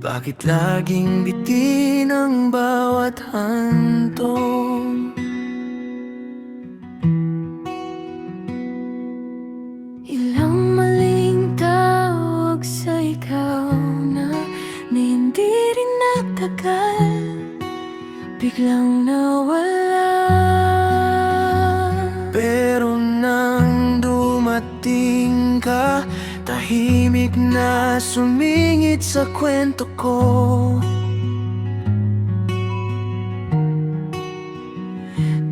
Bakit laging bitin ang bawat hantong? Ilang maling tawag sa ikaw na hindi rin nagtagal, biglang nawala. Pero nang dumating ka, tahimik na sumingit sa kwento ko.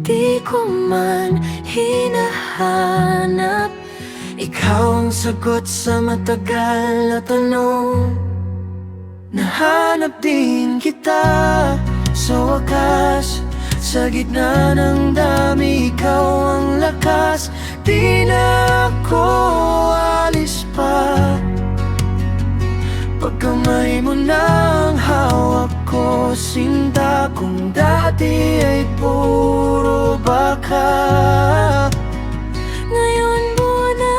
Di ko man hinahanap, Ikaw ang sagot sa matagal na tanong. Nahanap din kita sa wakas. Sa gitna ng dami, ikaw ang lakas. Di na ako alis pa. Pagkamay mo na ang hawak ko, sinta kung dati ay puro baka. ngayon mo na.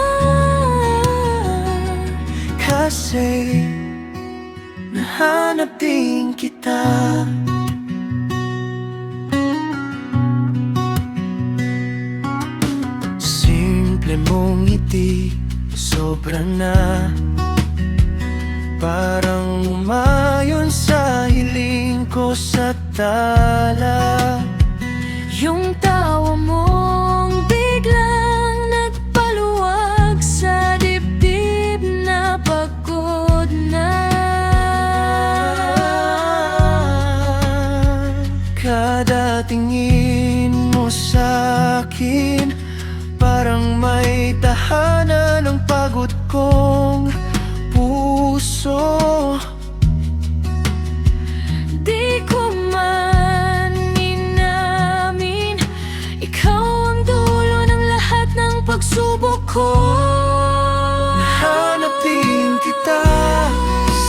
Kasi nahanap din kita. Simple mong ngiti, sobra na. Parang umayon sa hiling ko sa tala. Yung tawa mong biglang nagpaluwag sa dibdib na pagod na. Kada tingin mo sa'kin, parang may tahanan ng pagod kong puso. Di ko man inamin, ikaw ang dulo ng lahat ng pagsubok ko. Nahanap din kita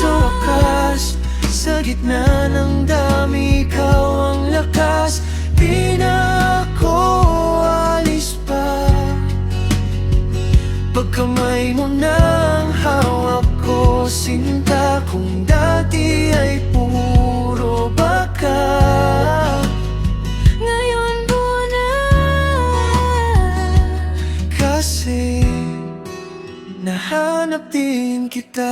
sa wakas. Sa gitna ng dami, ikaw ang lakas. Di na ako alis pa. Pagkamay mo na ang hawak ko, sinta kung dati ay puro baka. Ngayon mo na. Kasi nahanap din kita.